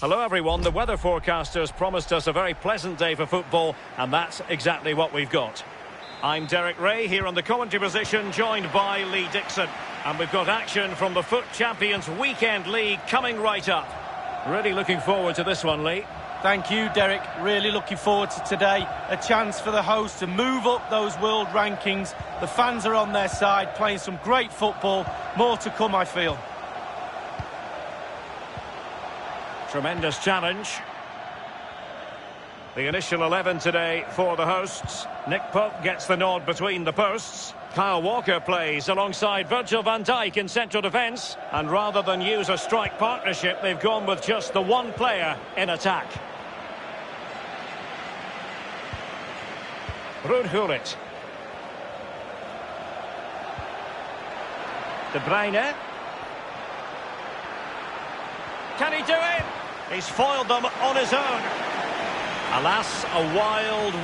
Hello everyone, the weather forecasters promised us a very pleasant day for football, and that's exactly what we've got. I'm Derek Ray here on the commentary position, joined by Lee Dixon. And we've got action from the FUT Champions Weekend League coming right up. Really looking forward to this one, Lee. Thank you, Derek. Really looking forward to today. A chance for the host to move up those world rankings. The fans are on their side, playing some great football. More to come, I feel. Tremendous challenge. The initial 11 today for the hosts. Nick Pope gets the nod between the posts. Kyle Walker plays alongside Virgil van Dijk in central defence. And rather than use a strike partnership, they've gone with just the one player in attack. Ruud Gullit. De Bruyne. Can he do it? He's foiled them on his own. Alas, a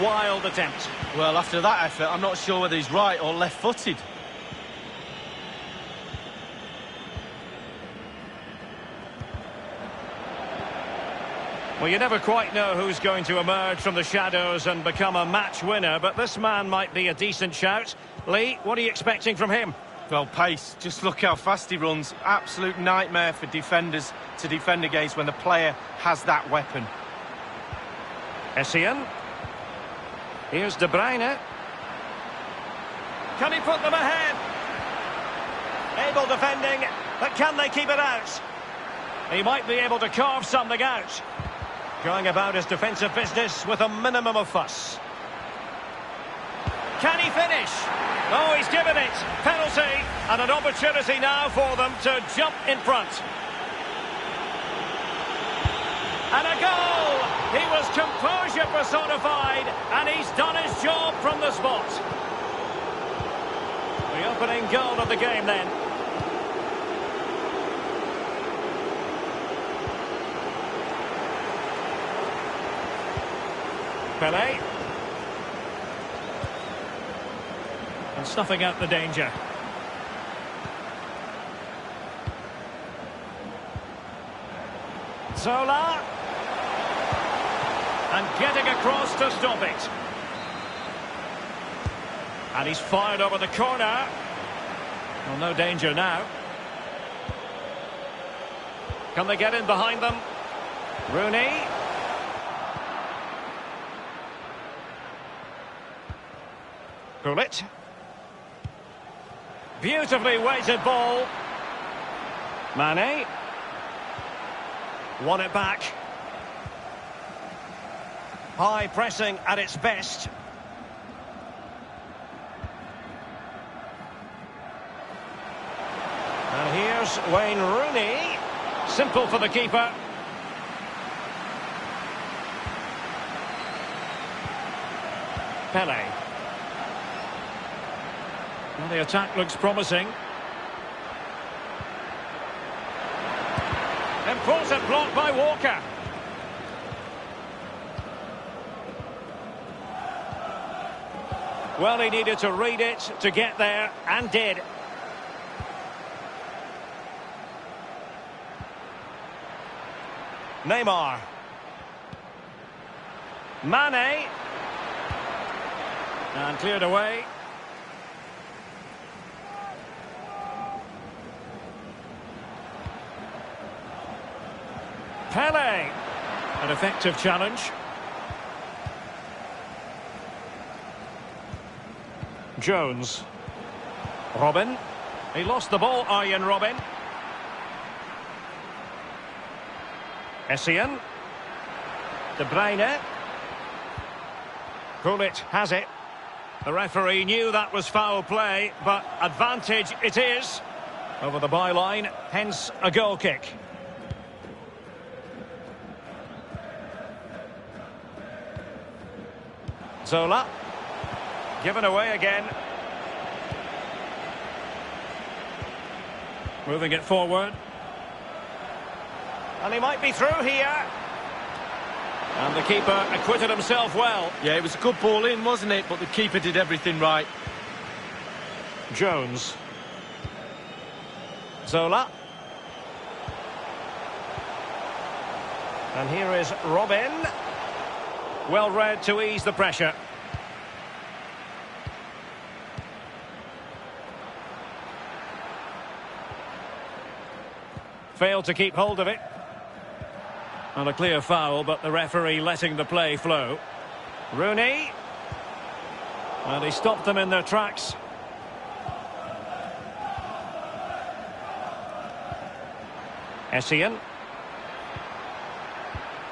wild attempt. Well, after that effort, I'm not sure whether he's right or left-footed. Well, you never quite know who's going to emerge from the shadows and become a match winner, but this man might be a decent shout. Lee, what are you expecting from him? Well, pace. Just look how fast he runs. Absolute nightmare for defenders to defend against when the player has that weapon. Essien. Here's De Bruyne. Can he put them ahead? Able defending, but can they keep it out? He might be able to carve something out. Going about his defensive business with a minimum of fuss. Can he finish? Oh, he's given it. Penalty, and an opportunity now for them to jump in front. And a goal! He was composure personified, and he's done his job from the spot. The opening goal of the game then. Pelé. And snuffing out the danger. Zola. And getting across to stop it. And he's fired over the corner. Well, no danger now. Can they get in behind them? Rooney. Gullit. Beautifully weighted ball. Mane. Won it back. High pressing at its best. And here's Wayne Rooney. Simple for the keeper. Pelé. Well, the attack looks promising. Important block by Walker. Well, he needed to read it to get there, and did. Neymar. Mane. And cleared away. Pelé. An effective challenge. Jones. Robin. He lost the ball, Arjen Robben. Essien. De Bruyne. Gullit has it. The referee knew that was foul play, but advantage it is. Over the byline, hence a goal kick. Zola. Given away again. Moving it forward. And he might be through here. And the keeper acquitted himself well. Yeah, it was a good ball in, wasn't it? But the keeper did everything right. Jones. Zola. And here is Robin. Well read to ease the pressure. Failed to keep hold of it. And a clear foul, but the referee letting the play flow. Rooney. And he stopped them in their tracks. Essien.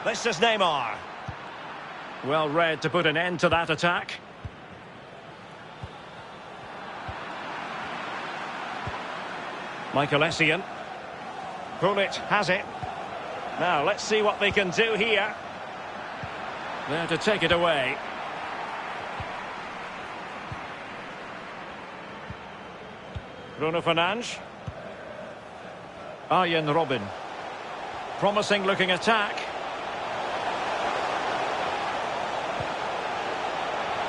This is Neymar. Well read to put an end to that attack. Michael Essien. Pullet has it. Now let's see what they can do here. There to take it away. Bruno Fernandes. Arjen Robben. Promising looking attack.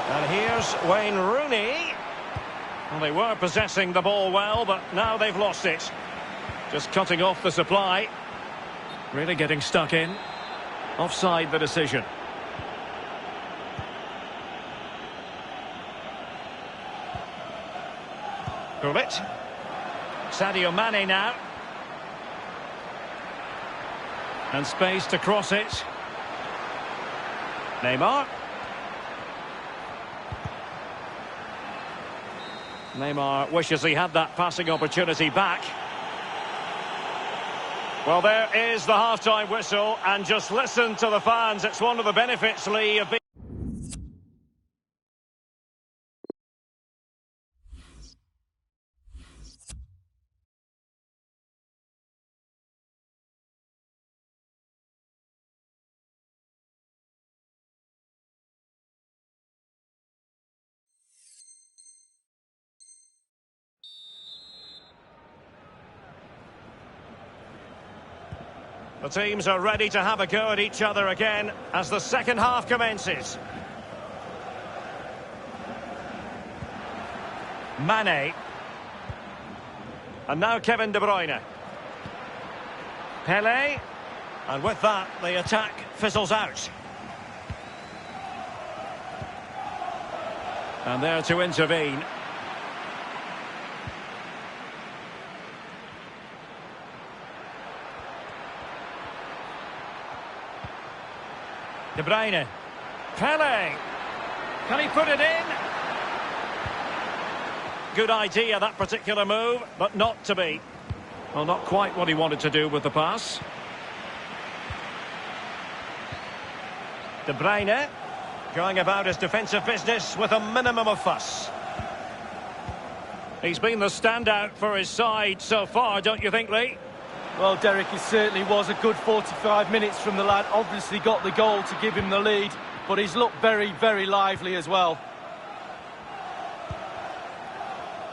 And here's Wayne Rooney. Well, they were possessing the ball well, but now they've lost it. Just cutting off the supply. Really getting stuck in. Offside the decision. Pullet. Sadio Mane now. And space to cross it. Neymar. Neymar wishes he had that passing opportunity back. Well, there is the half-time whistle, and just listen to the fans. It's one of the benefits, Lee, of being... The teams are ready to have a go at each other again as the second half commences. Mane. And now Kevin De Bruyne. Pele. And with that, the attack fizzles out. And there to intervene. De Bruyne. Pele. Can he put it in? Good idea, that particular move, but not to be. Well, not quite what he wanted to do with the pass. De Bruyne. Going about his defensive business with a minimum of fuss. He's been the standout for his side so far, don't you think, Lee? Well, Derek, it certainly was a good 45 minutes from the lad. Obviously got the goal to give him the lead, but he's looked very, very lively as well.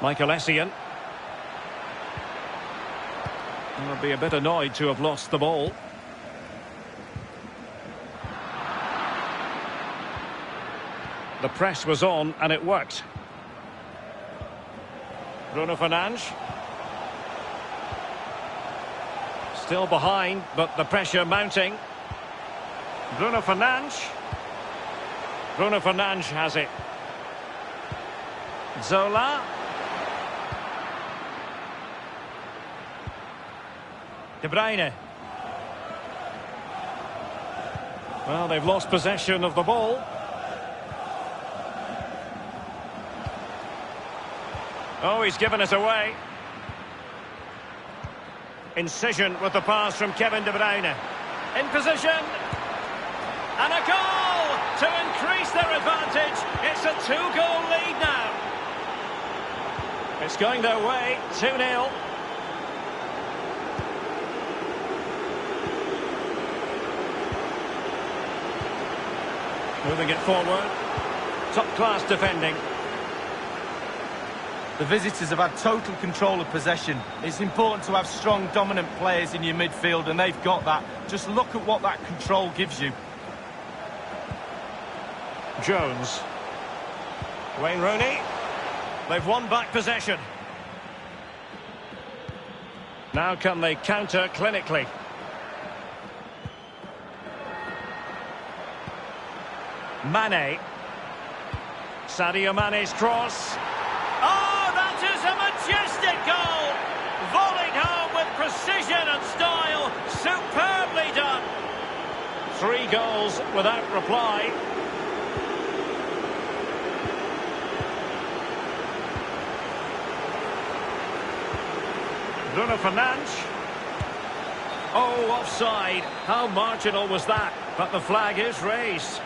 Michael Essien. He'll be a bit annoyed to have lost the ball. The press was on and it worked. Bruno Fernandes. Still behind, but the pressure mounting. Bruno Fernandes. Bruno Fernandes has it. Zola. De Bruyne. Well, they've lost possession of the ball. Oh, he's given it away. Incision with the pass from Kevin De Bruyne. In position. And a goal to increase their advantage. It's a two-goal lead now. It's going their way, 2-0. Moving it forward. Top-class defending. The visitors have had total control of possession. It's important to have strong, dominant players in your midfield, and they've got that. Just look at what that control gives you. Jones. Wayne Rooney. They've won back possession. Now can they counter clinically? Mane. Sadio Mane's cross. Oh, that is a majestic goal! Volleyed home with precision and style. Superbly done. 3 goals without reply. Bruno Fernandes. Oh, offside. How marginal was that? But the flag is raised.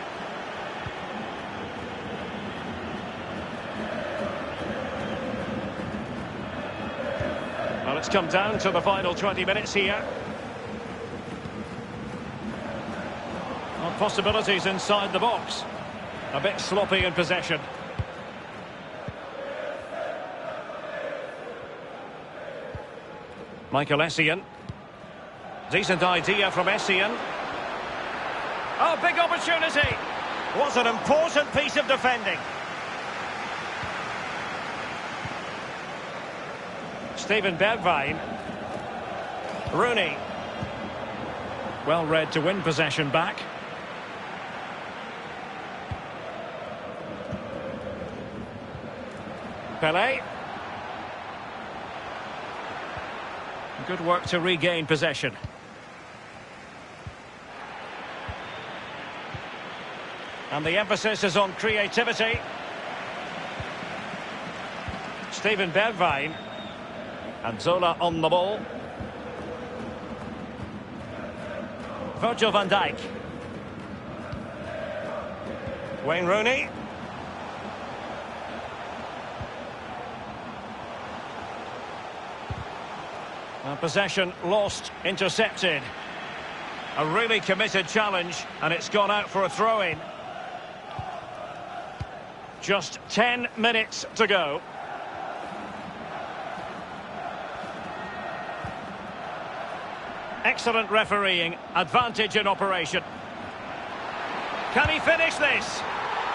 Well, it's come down to the final 20 minutes here. Well, possibilities inside the box. A bit sloppy in possession. Michael Essien. Decent idea from Essien. Oh, big opportunity. Was an important piece of defending. Steven Bergwijn. Rooney. Well read to win possession back. Pelé. Good work to regain possession. And the emphasis is on creativity. Steven Bergwijn. And Zola on the ball. Virgil van Dijk. Wayne Rooney. Possession lost, intercepted. A really committed challenge, and it's gone out for a throw-in. Just 10 minutes to go. Excellent refereeing, advantage in operation. Can he finish this?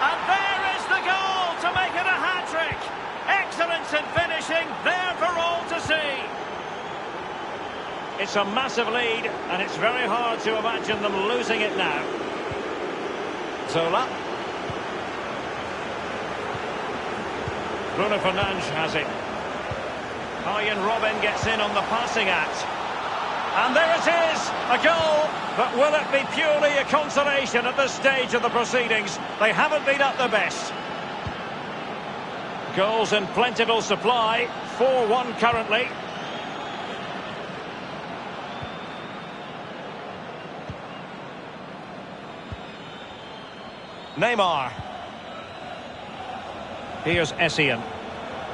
And there is the goal to make it a hat-trick. Excellence in finishing, there for all to see. It's a massive lead, and it's very hard to imagine them losing it now. Zola. Bruno Fernandes has it. Arjen Robben gets in on the passing act. And there it is, a goal. But will it be purely a consolation at this stage of the proceedings? They haven't been at their best. Goals in plentiful supply, 4-1 currently. Neymar. Here's Essien.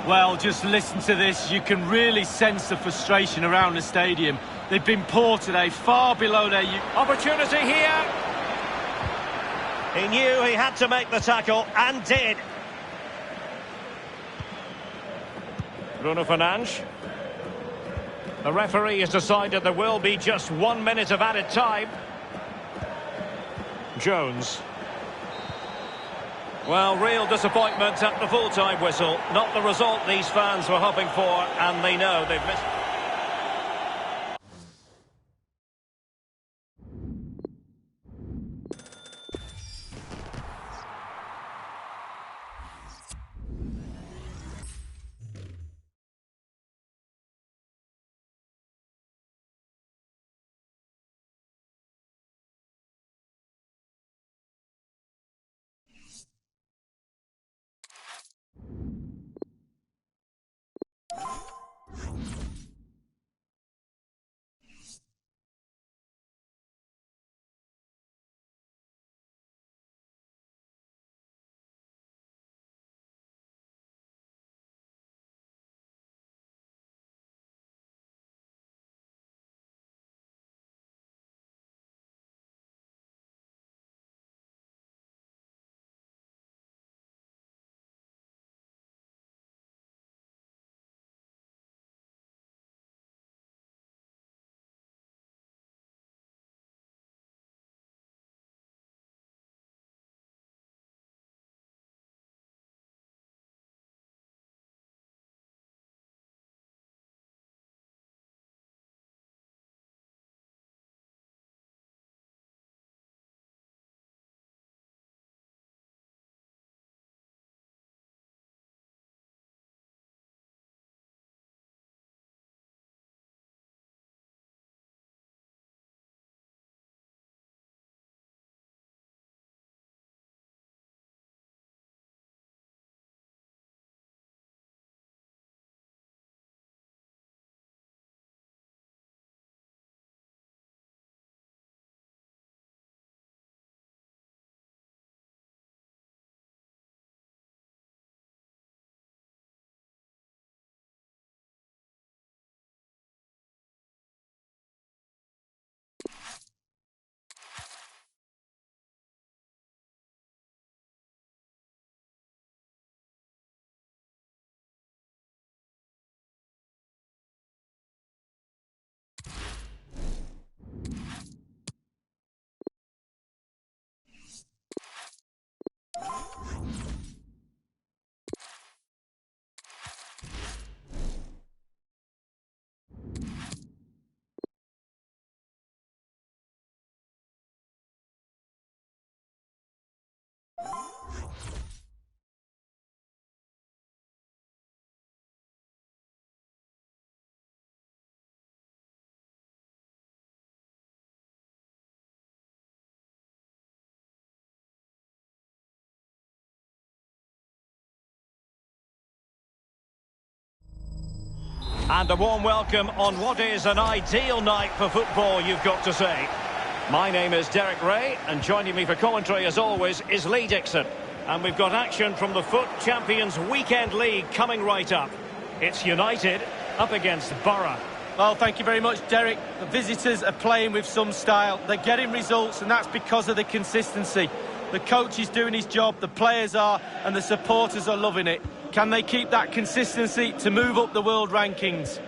Well, just listen to this. You can really sense the frustration around the stadium. They've been poor today, far below their... Opportunity here. He knew he had to make the tackle, and did. Bruno Fernandes. The referee has decided there will be just 1 minute of added time. Jones. Well, real disappointment at the full-time whistle. Not the result these fans were hoping for, and they know they've missed. And a warm welcome on what is an ideal night for football, you've got to say. My name is Derek Ray, and joining me for commentary, as always, is Lee Dixon. And we've got action from the FUT Champions Weekend League coming right up. It's United up against Borough. Well, thank you very much, Derek. The visitors are playing with some style. They're getting results, and that's because of the consistency. The coach is doing his job, the players are, and the supporters are loving it. Can they keep that consistency to move up the world rankings?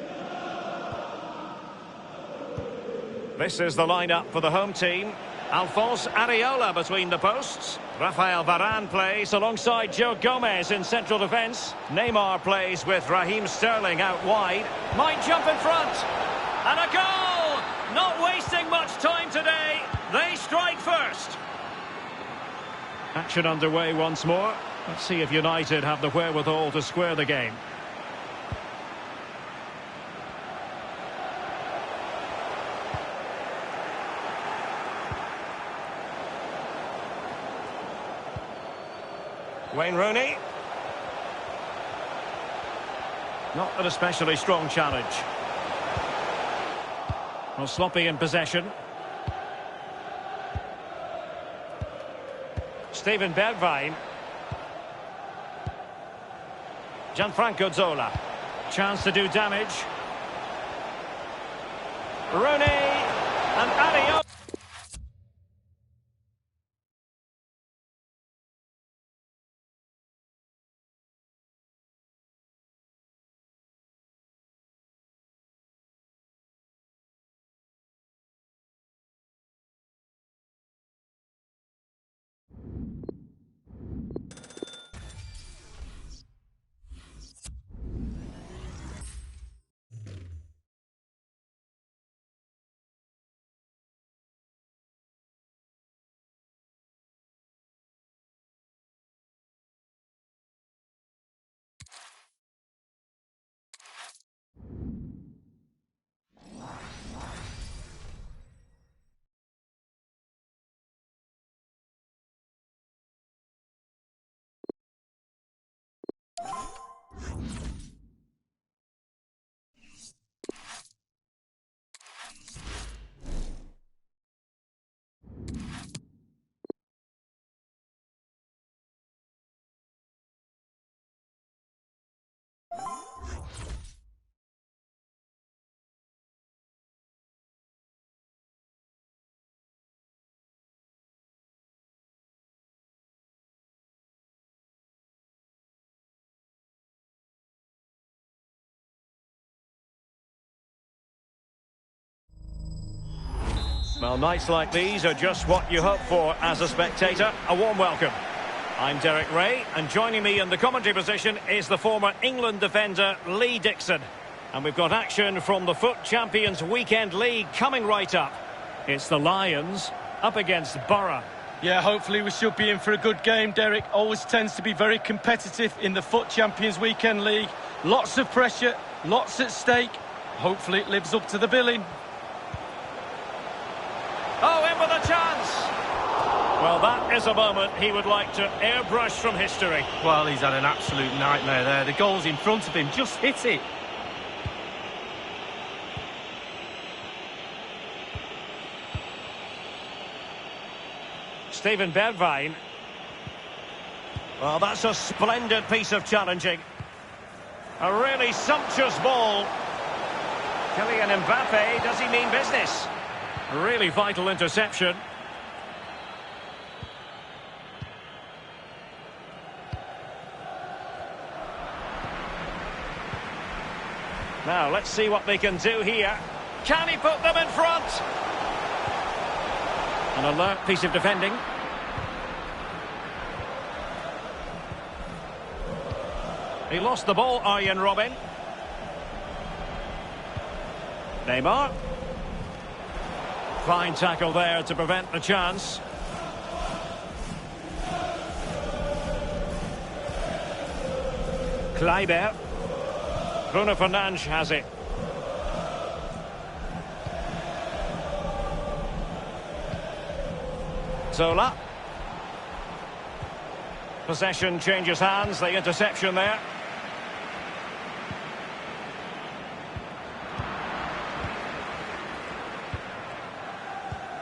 This is the lineup for the home team. Alphonse Areola between the posts. Rafael Varane plays alongside Joe Gomez in central defence. Neymar plays with Raheem Sterling out wide. Might jump in front. And a goal! Not wasting much time today. They strike first. Action underway once more. Let's see if United have the wherewithal to square the game. Wayne Rooney. Not an especially strong challenge. Well, sloppy in possession. Steven Bergwijn. Gianfranco Zola. Chance to do damage. Rooney and Areola. Well, nights like these are just what you hope for as a spectator. A warm welcome. I'm Derek Ray, and joining me in the commentary position is the former England defender Lee Dixon. And we've got action from the FUT Champions Weekend League coming right up. It's the Lions up against Borough. Yeah, hopefully we should be in for a good game, Derek. Always tends to be very competitive in the FUT Champions Weekend League. Lots of pressure, lots at stake. Hopefully it lives up to the billing. Oh, in with a chance! Well, that is a moment he would like to airbrush from history. Well, he's had an absolute nightmare there. The goal's in front of him, just hit it. Steven Bergwijn. Well, that's a splendid piece of challenging. A really sumptuous ball. Kylian Mbappe, does he mean business? A really vital interception. Now, let's see what they can do here. Can he put them in front? An alert piece of defending. He lost the ball, Arjen Robben. Neymar. Fine tackle there to prevent the chance. Kleiber. Bruno Fernandes has it. Zola. Possession changes hands, the interception there.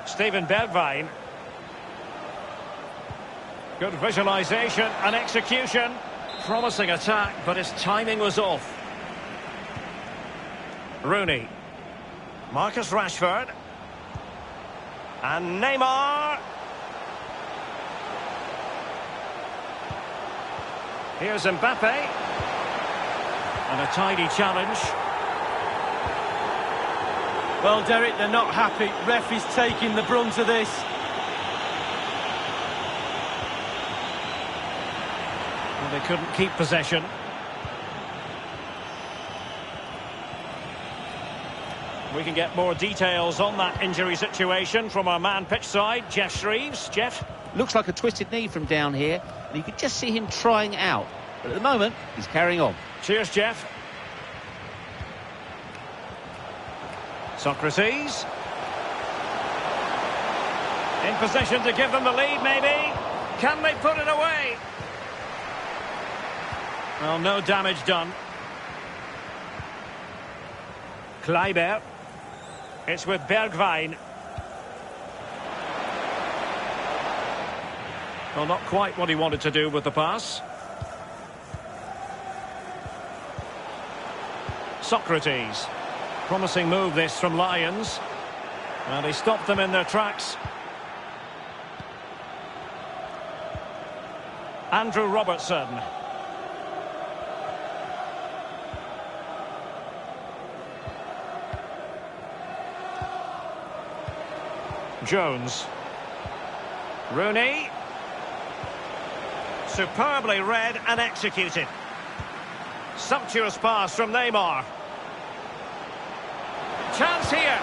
Steven Bergwijn. Good visualisation and execution. Promising attack, but his timing was off. Rooney. Marcus Rashford. And Neymar. Here's Mbappe. And a tidy challenge. Well, Derek, they're not happy. Ref is taking the brunt of this. Well, they couldn't keep possession. We can get more details on that injury situation from our man pitch side, Jeff Shreves. Jeff? Looks like a twisted knee from down here, and you could just see him trying out. But at the moment, he's carrying on. Cheers, Jeff. Socrates. In position to give them the lead, maybe. Can they put it away? Well, no damage done. Kleiber. It's with Bergwijn. Well, not quite what he wanted to do with the pass. Socrates. Promising move this from Lions. And he stopped them in their tracks. Andrew Robertson. Jones. Rooney. Superbly read and executed. Sumptuous pass from Neymar. Chance here.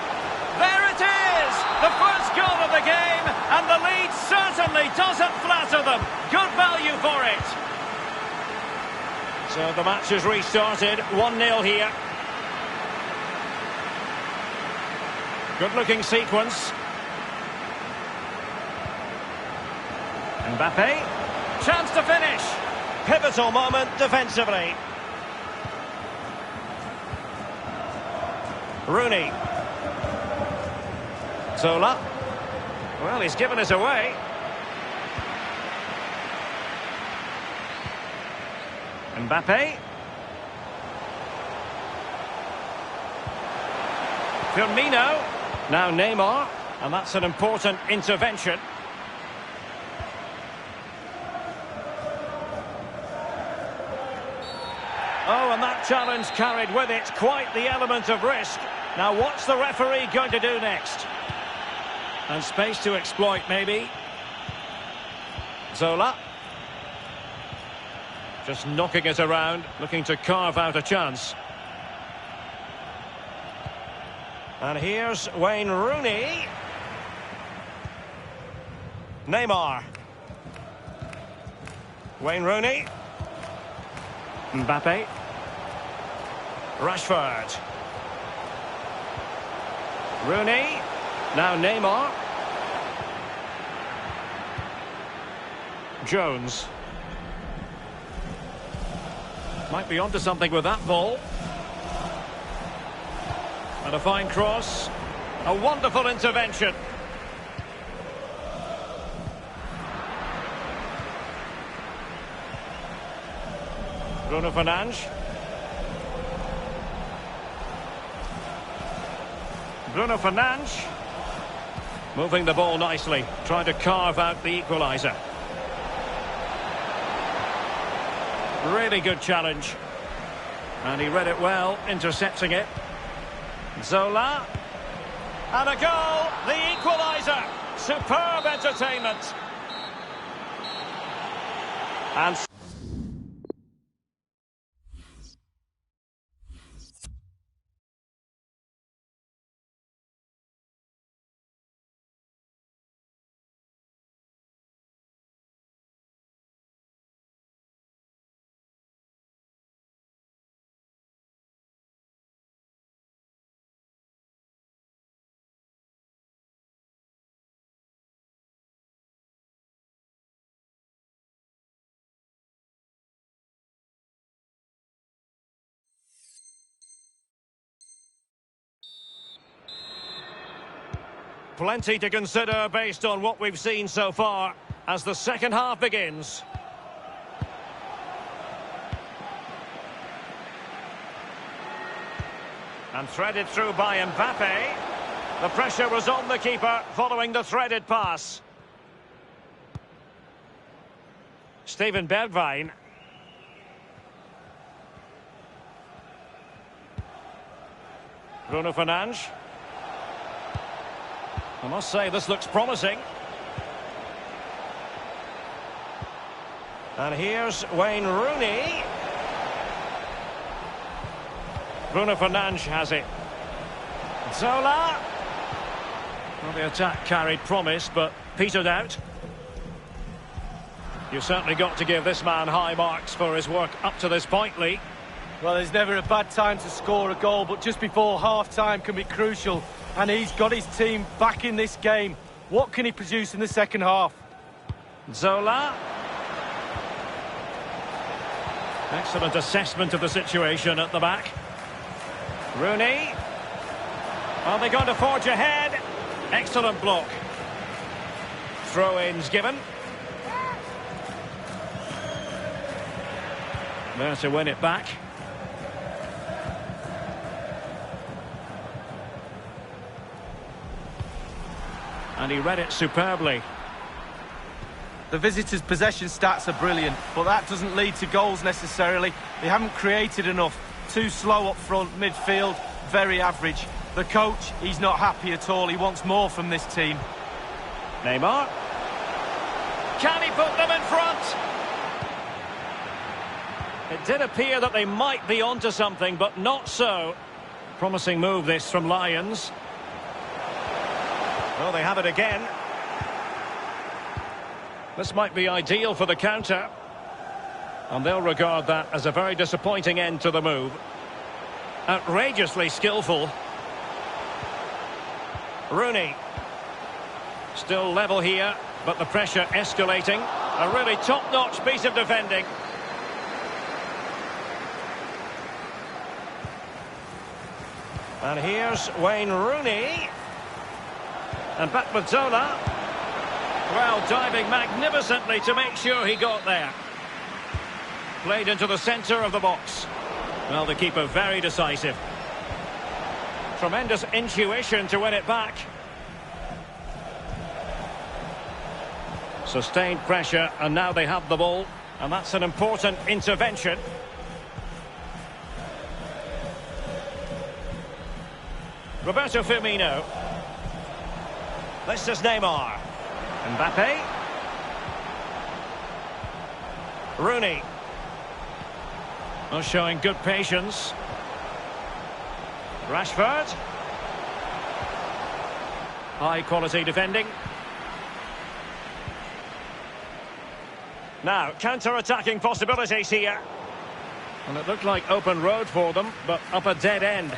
There it is! The first goal of the game, and the lead certainly doesn't flatter them. Good value for it. So the match has restarted. 1-0 here. Good-looking sequence. Mbappe. Chance to finish. Pivotal moment defensively. Rooney. Zola. Well, he's given us away. Mbappe. Firmino. Now Neymar. And that's an important intervention. Oh, and that challenge carried with it quite the element of risk. Now, what's the referee going to do next? And space to exploit, maybe. Zola. Just knocking it around, looking to carve out a chance. And here's Wayne Rooney. Neymar. Wayne Rooney. Mbappe. Rashford. Rooney. Now Neymar. Jones. Might be onto something with that ball. And a fine cross. A wonderful intervention. Bruno Fernandes. Bruno Fernandes. Moving the ball nicely, trying to carve out the equaliser. Really good challenge. And he read it well, intercepting it. Zola. And a goal, the equaliser. Superb entertainment. And Plenty to consider based on what we've seen so far as the second half begins. And threaded through by Mbappe. The pressure was on the keeper following the threaded pass. Steven Bergwijn. Bruno Fernandes. I must say this looks promising. And here's Wayne Rooney. Bruno Fernandes has it. Zola. Well, the attack carried promise, but petered out. You've certainly got to give this man high marks for his work up to this point, Lee. Well, there's never a bad time to score a goal, but just before half-time can be crucial. And he's got his team back in this game. What can he produce in the second half? Zola. Excellent assessment of the situation at the back. Rooney. Are they going to forge ahead? Excellent block. Throw-ins given. There to win it back. And he read it superbly. The visitors' possession stats are brilliant, but that doesn't lead to goals necessarily. They haven't created enough. Too slow up front, midfield, very average. The coach, he's not happy at all. He wants more from this team. Neymar. Can he put them in front? It did appear that they might be onto something, but not so. Promising move this from Lions. Oh, they have it again. This might be ideal for the counter. And they'll regard that as a very disappointing end to the move. Outrageously skillful. Rooney. Still level here, but the pressure escalating. A really top-notch piece of defending. And here's Wayne Rooney. And back with Zola. Well, diving magnificently to make sure he got there. Played into the centre of the box. Well, the keeper very decisive. Tremendous intuition to win it back. Sustained pressure, and now they have the ball. And that's an important intervention. Roberto Firmino. This is Neymar. Mbappe. Rooney. Well, showing good patience. Rashford. High quality defending. Now, counter-attacking possibilities here. And it looked like open road for them, but up a dead end.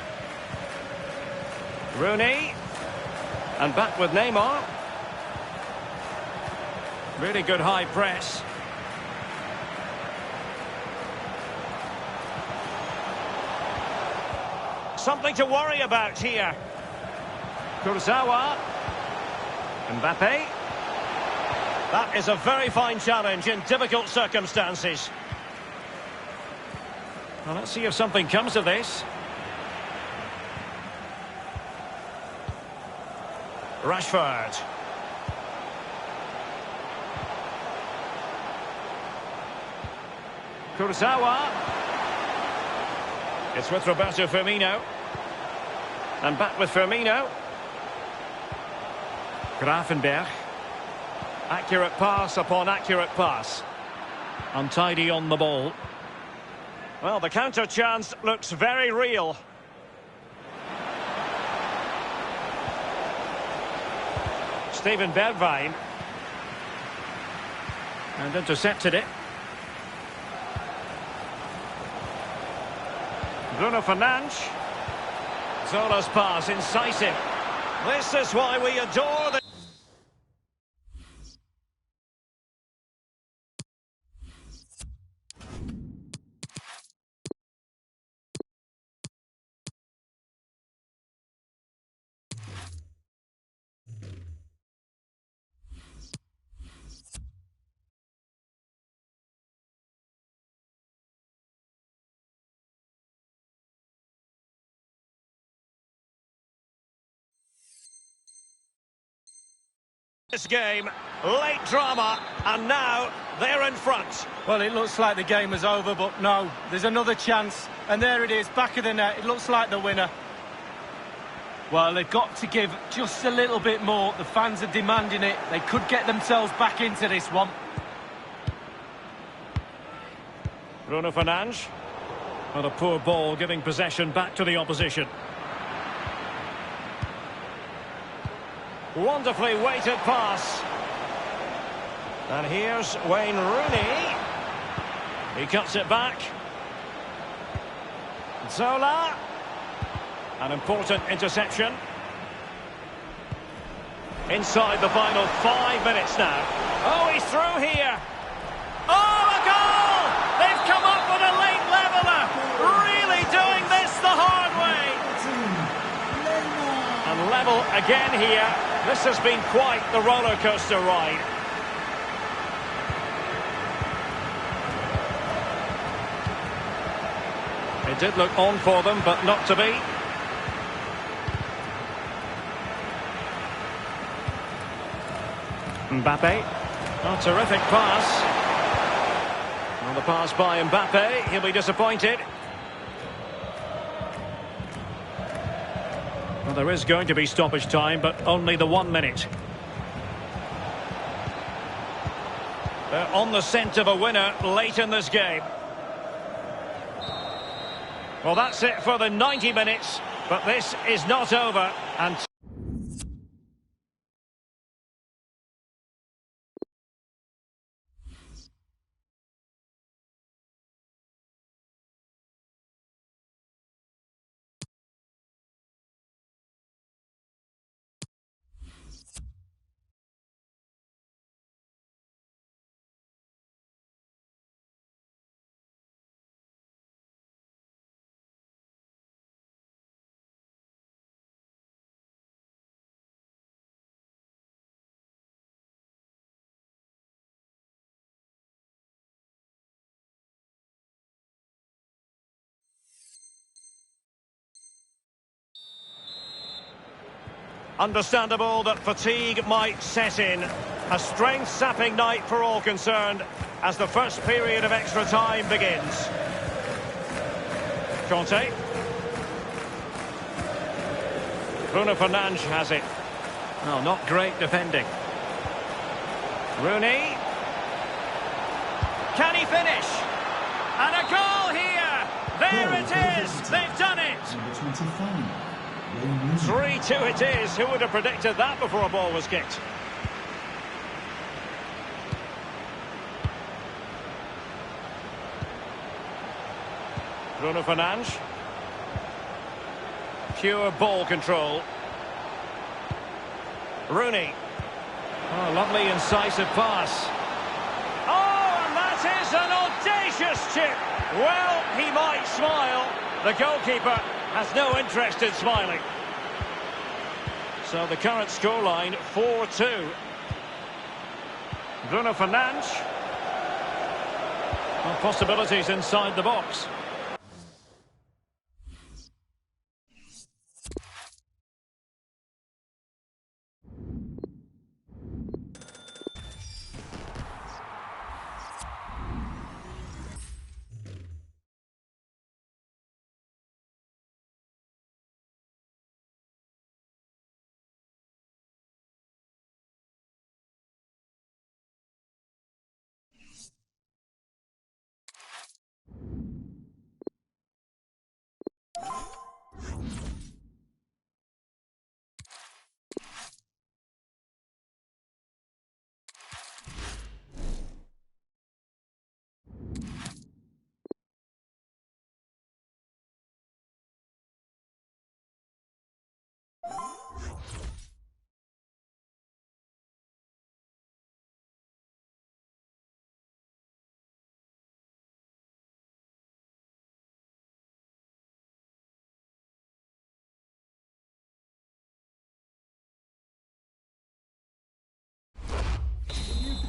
Rooney. And back with Neymar. Really good high press. Something to worry about here. Kurzawa. Mbappe. That is a very fine challenge in difficult circumstances. Well, let's see if something comes of this. Rashford. Kurzawa. It's with Roberto Firmino. And back with Firmino. Gravenberch. Accurate pass upon accurate pass. Untidy on the ball. Well, the counter chance looks very real. Steven Bergwijn. And intercepted it. Bruno Fernandes. Zola's pass, incisive. This is why we adore the... This game, late drama, and now they're in front. Well, it looks like the game is over, but no, there's another chance. And there it is, back of the net. It looks like the winner. Well, they've got to give just a little bit more. The fans are demanding it. They could get themselves back into this one. Bruno Fernandes. Well, a poor ball, giving possession back to the opposition. Wonderfully weighted pass. And here's Wayne Rooney. He cuts it back. Zola. An important interception. Inside the final 5 minutes now. Oh, he's through here. Oh, a goal! They've come up with a late leveller. Really doing this the hard way. And level again here. This has been quite the roller coaster ride. It did look on for them, but not to be. Mbappe. Oh, terrific pass. Well, the pass by Mbappe. He'll be disappointed. Well, there is going to be stoppage time, but only the 1 minute. They're on the scent of a winner late in this game. Well, that's it for the 90 minutes, but this is not over. And understandable that fatigue might set in. A strength-sapping night for all concerned as the first period of extra time begins. Conte. Bruno Fernandes has it. No, not great defending. Rooney. Can he finish? And a goal here! There it is! They've done it! 3-2 it is. Who would have predicted that before a ball was kicked? Bruno Fernandes. Pure ball control. Rooney. Oh, lovely incisive pass. Oh, and that is an audacious chip. Well, he might smile. The goalkeeper has no interest in smiling. So the current scoreline, 4-2. Bruno Fernandes. Well, possibilities inside the box.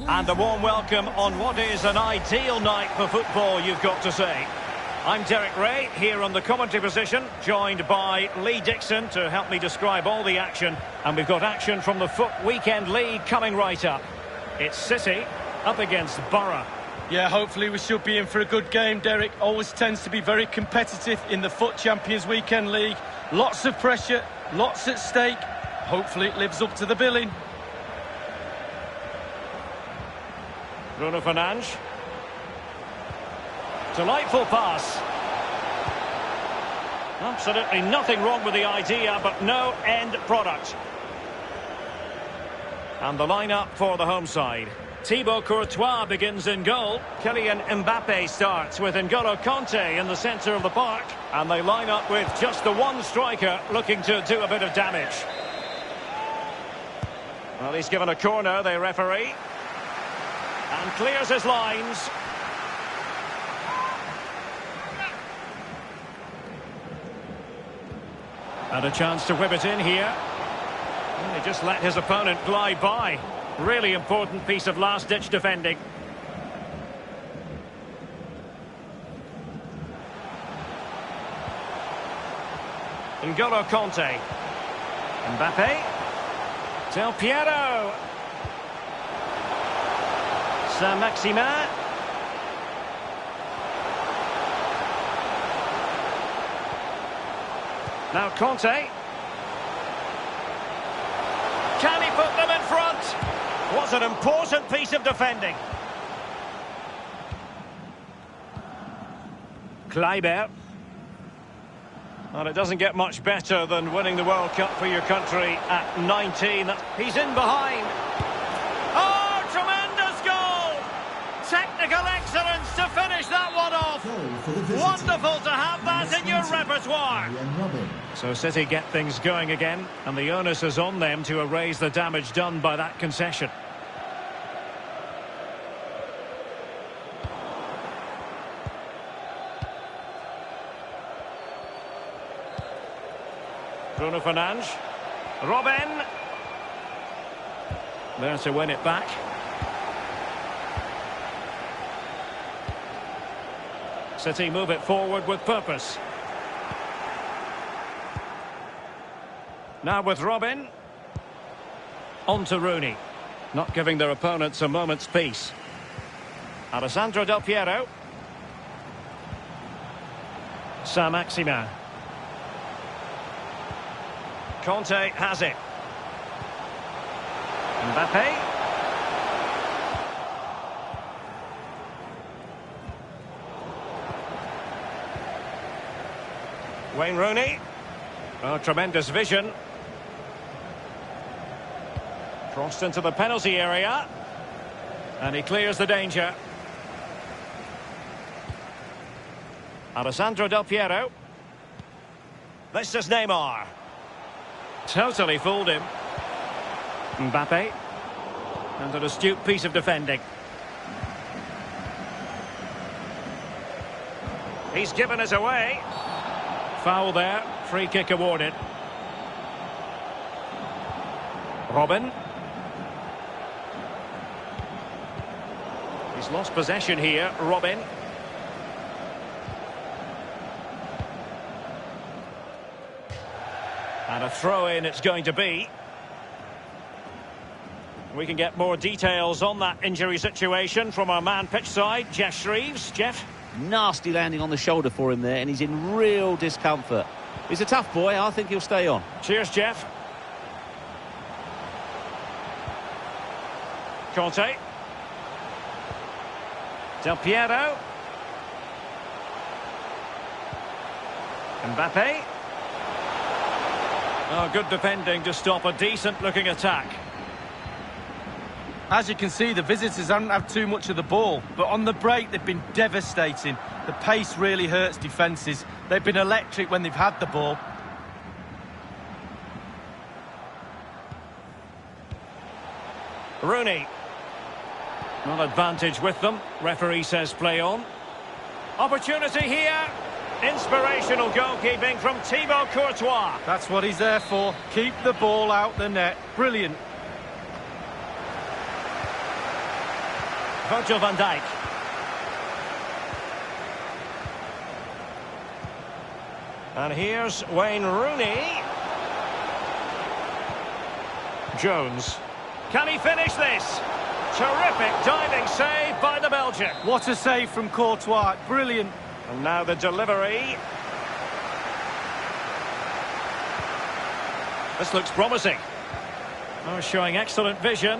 And a warm welcome on what is an ideal night for football, you've got to say. I'm Derek Ray, here on the commentary position, joined by Lee Dixon to help me describe all the action. And we've got action from the FUT Weekend League coming right up. It's City up against Borough. Yeah, hopefully we should be in for a good game, Derek. Always tends to be very competitive in the FUT Champions Weekend League. Lots of pressure, lots at stake. Hopefully it lives up to the billing. Bruno Fernandes. Delightful pass. Absolutely nothing wrong with the idea, but no end product. And the lineup for the home side. Thibaut Courtois begins in goal. Kylian Mbappe starts with N'Golo Kanté in the centre of the park. And they line up with just the one striker looking to do a bit of damage. Well, he's given a corner, the referee. And clears his lines. And a chance to whip it in here. And he just let his opponent glide by. Really important piece of last-ditch defending. N'Golo Kanté. Mbappe. Del Piero. Saint-Maximin. Now Kanté. Can he put them in front? Was an important piece of defending. Kluivert. Well, it doesn't get much better than winning the World Cup for your country at 19. He's in behind. Oh, tremendous goal! Technical excellence to finish that one off. Wonderful to have that in your repertoire. So City get things going again, and the onus is on them to erase the damage done by that concession. Bruno Fernandes. Robben. There to win it back. City move it forward with purpose. Now with Robben. On to Rooney. Not giving their opponents a moment's peace. Alessandro Del Piero. Saint-Maximin. Kanté has it. Mbappe. Wayne Rooney. Oh, tremendous vision. Crossed into the penalty area. And he clears the danger. Alessandro Del Piero. This is Neymar. Totally fooled him. Mbappe. And an astute piece of defending. He's given us away. Foul there. Free kick awarded. Robben. He's lost possession here, Robben. And a throw-in it's going to be. We can get more details on that injury situation from our man pitch side, Jeff Shreeves. Jeff? Nasty landing on the shoulder for him there, and he's in real discomfort. He's a tough boy. I think he'll stay on. Cheers, Jeff. Kanté. Del Piero. Mbappe. Oh, good defending to stop a decent-looking attack. As you can see, the visitors haven't had too much of the ball, but on the break they've been devastating. The pace really hurts defences. They've been electric when they've had the ball. Rooney. Not advantage with them. Referee says play on. Opportunity here. Inspirational goalkeeping from Thibaut Courtois. That's what he's there for. Keep the ball out the net. Brilliant. Virgil van Dijk. And here's Wayne Rooney. Jones. Can he finish this? Terrific diving save by the Belgian. What a save from Courtois. Brilliant. And now the delivery. This looks promising. Oh, showing excellent vision.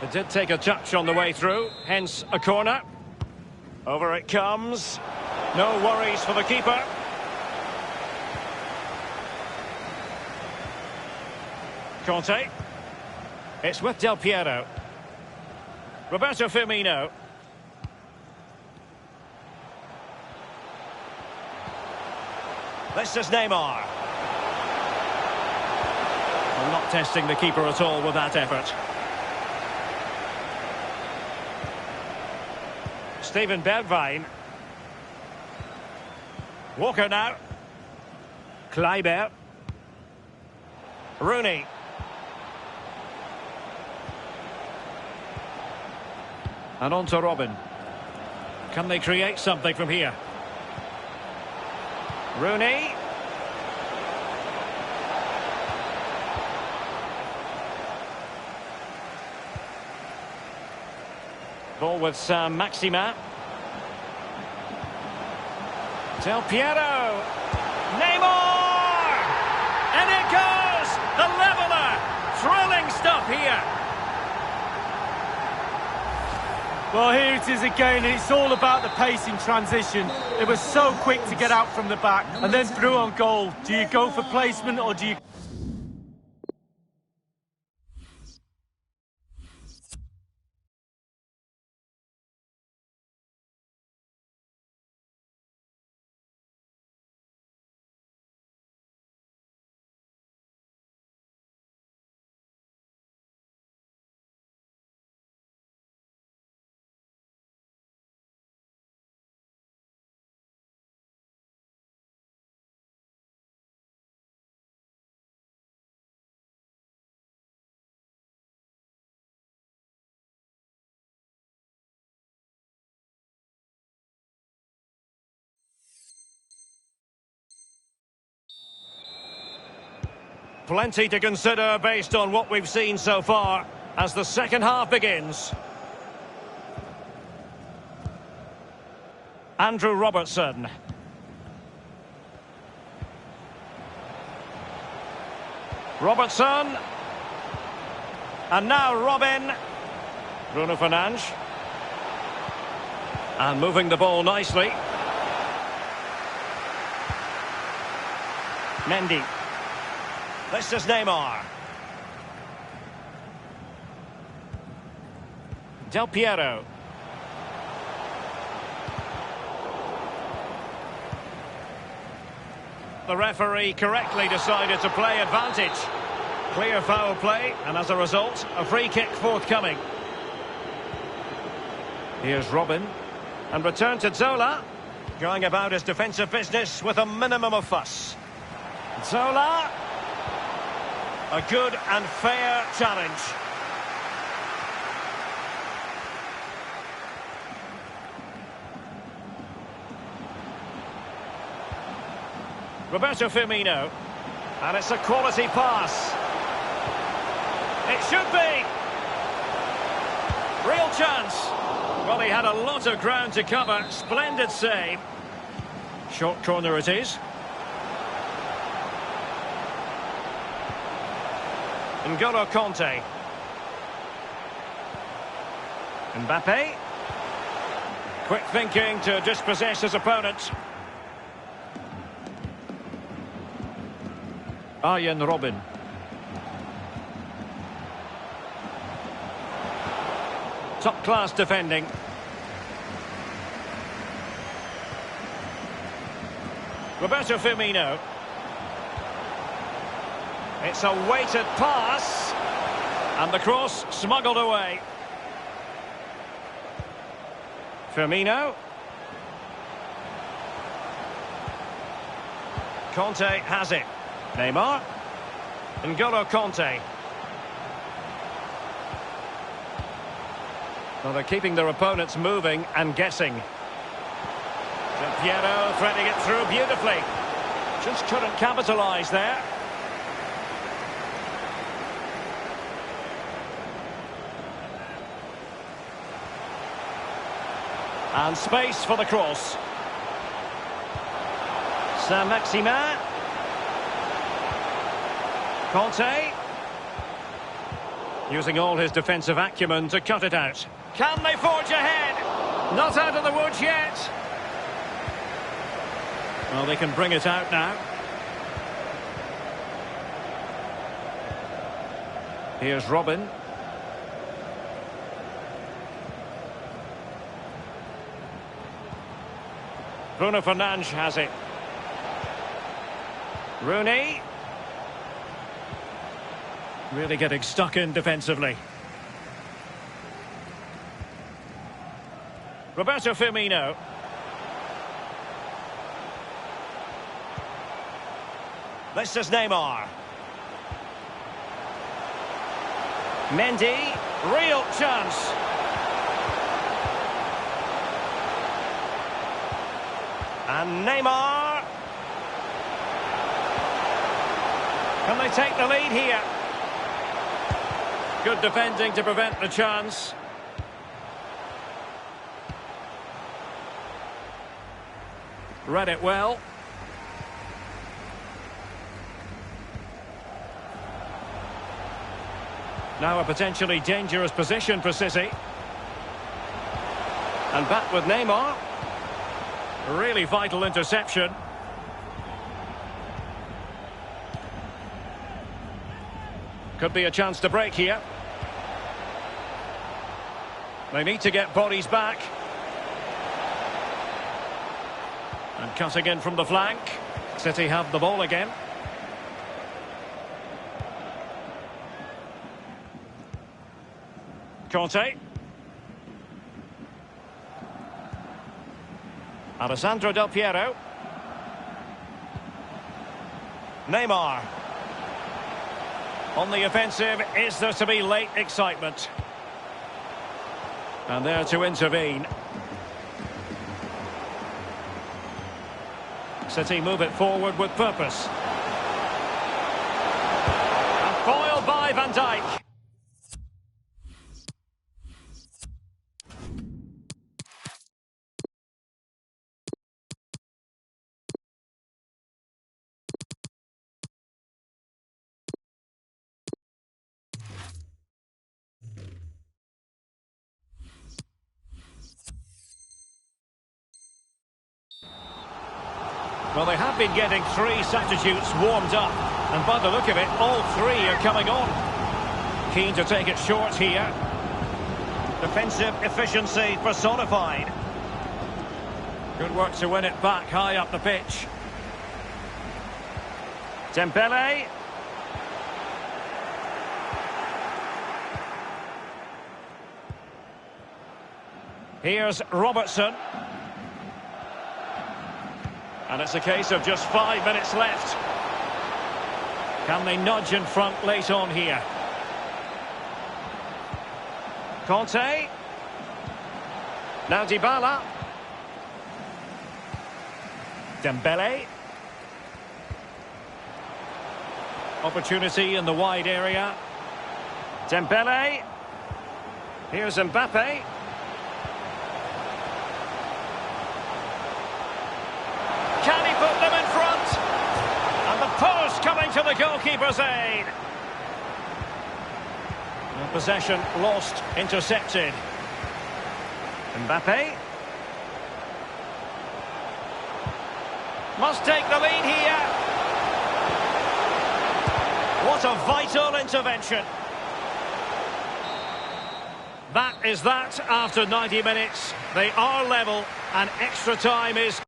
It did take a touch on the way through, hence a corner. Over it comes. No worries for the keeper. Conte. It's with Del Piero. Roberto Firmino. This is Neymar. Well, not testing the keeper at all with that effort. Steven Bergwijn. Walker now. Kleiber. Rooney. And on to Robben. Can they create something from here? Rooney. Ball with Maxima. Del Piero. Neymar! And it goes! The leveller! Thrilling stuff here. Well, here it is again. It's all about the pace in transition. It was so quick to get out from the back and then through on goal. Do you go for placement or do you... Plenty to consider based on what we've seen so far as the second half begins. Andrew Robertson. Robertson. And now Robben. Bruno Fernandes. And moving the ball nicely. Mendy. This is Neymar. Del Piero. The referee correctly decided to play advantage. Clear foul play, and as a result, a free kick forthcoming. Here's Robben. And return to Zola. Going about his defensive business with a minimum of fuss. Zola. A good and fair challenge. Roberto Firmino. And it's a quality pass. It should be. Real chance. Well, he had a lot of ground to cover. Splendid save. Short corner it is. N'Golo Kanté. Mbappe. Quick thinking to dispossess his opponent. Arjen Robben. Top class defending. Roberto Firmino. It's a weighted pass. And the cross smuggled away. Firmino. Kanté has it. Neymar. N'Golo Kanté. Well, they're keeping their opponents moving and guessing. Del Piero threading it through beautifully. Just couldn't capitalise there. And space for the cross. Saint-Maximin. Conte. Using all his defensive acumen to cut it out. Can they forge ahead? Not out of the woods yet. Well, they can bring it out now. Here's Robin. Bruno Fernandes has it. Rooney. Really getting stuck in defensively. Roberto Firmino. This is Neymar. Mendy. Real chance. And Neymar. Can they take the lead here? Good defending to prevent the chance. Read it well. Now a potentially dangerous position for City. And back with Neymar. Really vital interception. Could be a chance to break here. They need to get bodies back. And cutting in from the flank. City have the ball again. Conte. Alessandro Del Piero. Neymar. On the offensive, is there to be late excitement? And there to intervene. City move it forward with purpose. And foiled by Van Dijk. Well, they have been getting three substitutes warmed up. And by the look of it, all three are coming on. Keen to take it short here. Defensive efficiency personified. Good work to win it back high up the pitch. Dembele. Here's Robertson. And it's a case of just 5 minutes left. Can they nudge in front late on here? Conte. Now Dybala. Dembele. Opportunity in the wide area. Dembele. Here's Mbappe. Can he put them in front? And the post coming to the goalkeeper's aid. And possession lost, intercepted. Mbappe. Must take the lead here. What a vital intervention. That is that after 90 minutes. They are level and extra time is...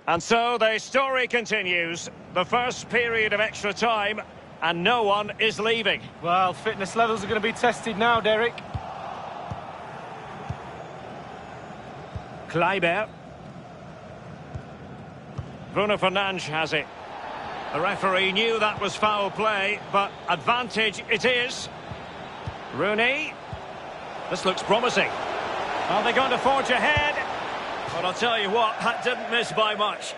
And so the story continues. The first period of extra time, and no one is leaving. Well, fitness levels are going to be tested now, Derek. Kleiber. Bruno Fernandes has it. The referee knew that was foul play, but advantage it is. Rooney. This looks promising. Are they going to forge ahead? But I'll tell you what, that didn't miss by much.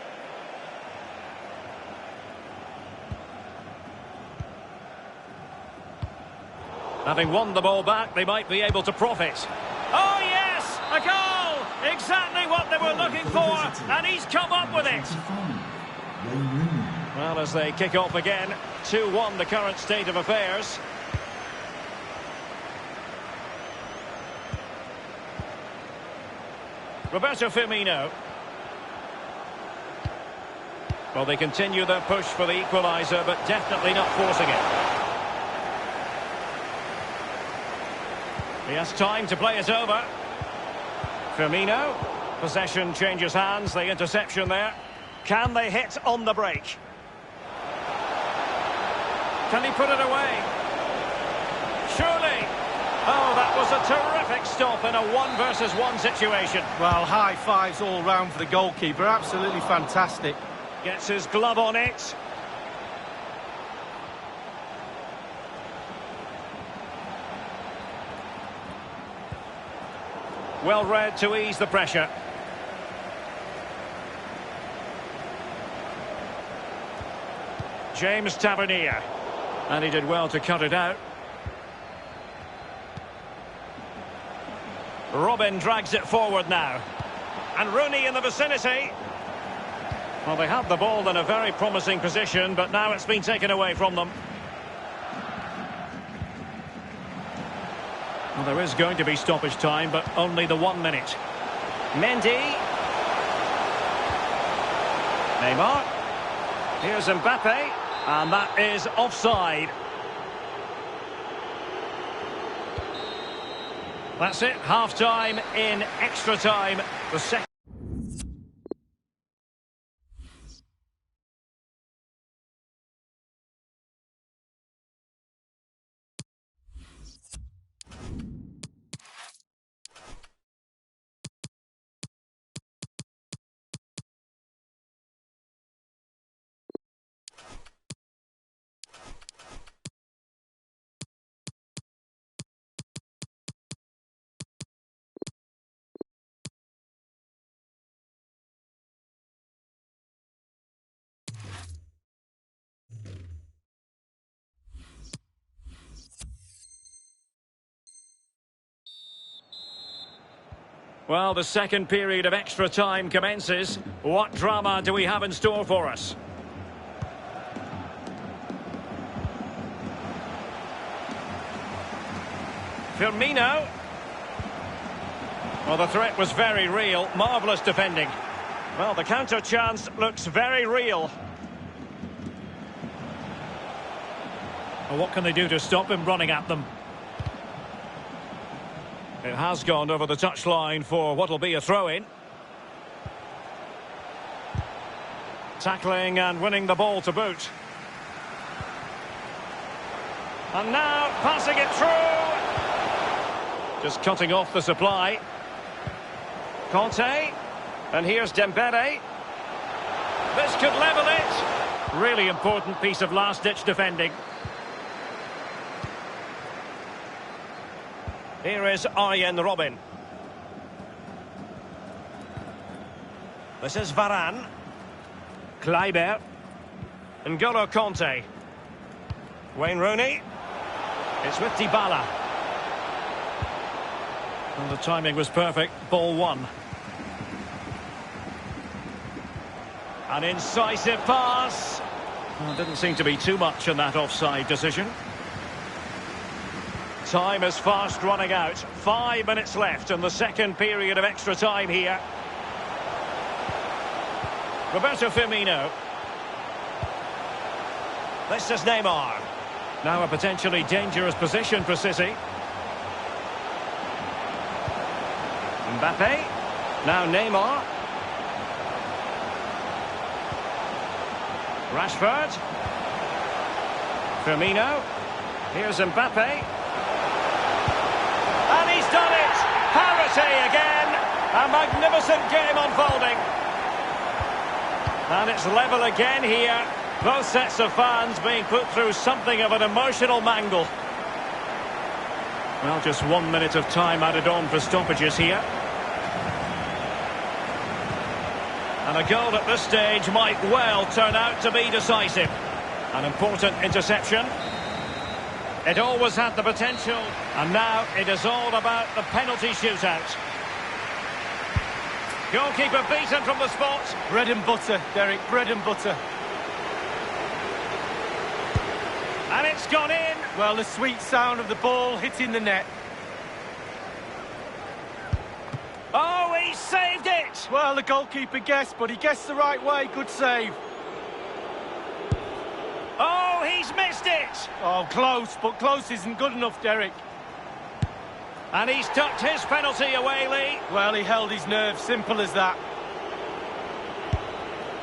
Having won the ball back, they might be able to profit. Oh yes, a goal! Exactly what they were looking for, and he's come up with it. Well, as they kick off again, 2-1 the current state of affairs. Roberto Firmino. Well, they continue their push for the equaliser, but definitely not forcing it. He has time to play it over. Firmino. Possession changes hands, the interception there. Can they hit on the break? Can he put it away? Surely. Oh, that was a terrific stop in a 1-versus-1 situation. Well, high fives all round for the goalkeeper. Absolutely fantastic. Gets his glove on it. Well read to ease the pressure. James Tavernier. And he did well to cut it out. Robin drags it forward now. And Rooney in the vicinity. Well, they had the ball in a very promising position, but now it's been taken away from them. Well, there is going to be stoppage time, but only the 1 minute. Mendy. Neymar. Here's Mbappe. And that is offside. That's it, half-time in extra time. The second. Well, the second period of extra time commences. What drama do we have in store for us? Firmino. Well, the threat was very real. Marvellous defending. Well, the counter chance looks very real. Well, what can they do to stop him running at them? It has gone over the touchline for what will be a throw-in. Tackling and winning the ball to boot. And now passing it through. Just cutting off the supply. Conte. And here's Dembele. This could level it. Really important piece of last-ditch defending. Here is Arjen Robben. This is Varane. Kleiber. N'Golo Conte. Wayne Rooney. It's with Dybala. And the timing was perfect. Ball one. An incisive pass. Well, didn't seem to be too much in that offside decision. Time is fast running out. 5 minutes left in the second period of extra time here. Roberto Firmino. This is Neymar. Now a potentially dangerous position for City. Mbappe. Now Neymar. Rashford. Firmino. Here's Mbappe. And he's done it! Parity again! A magnificent game unfolding. And it's level again here. Both sets of fans being put through something of an emotional mangle. Well, just 1 minute of time added on for stoppages here. And a goal at this stage might well turn out to be decisive. An important interception. It always had the potential, and now it is all about the penalty shootout. Goalkeeper beaten from the spot. Bread and butter, Derek, bread and butter. And it's gone in. Well, the sweet sound of the ball hitting the net. Oh, he saved it! Well, the goalkeeper guessed, but he guessed the right way. Good save. Oh, he's missed it! Oh, close, but close isn't good enough, Derek. And he's tucked his penalty away, Lee. Well, he held his nerve, simple as that.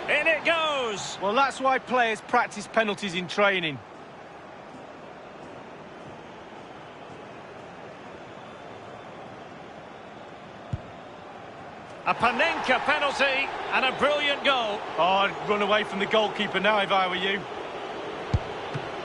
In it goes! Well, that's why players practice penalties in training. A Panenka penalty and a brilliant goal. Oh, I'd run away from the goalkeeper now if I were you.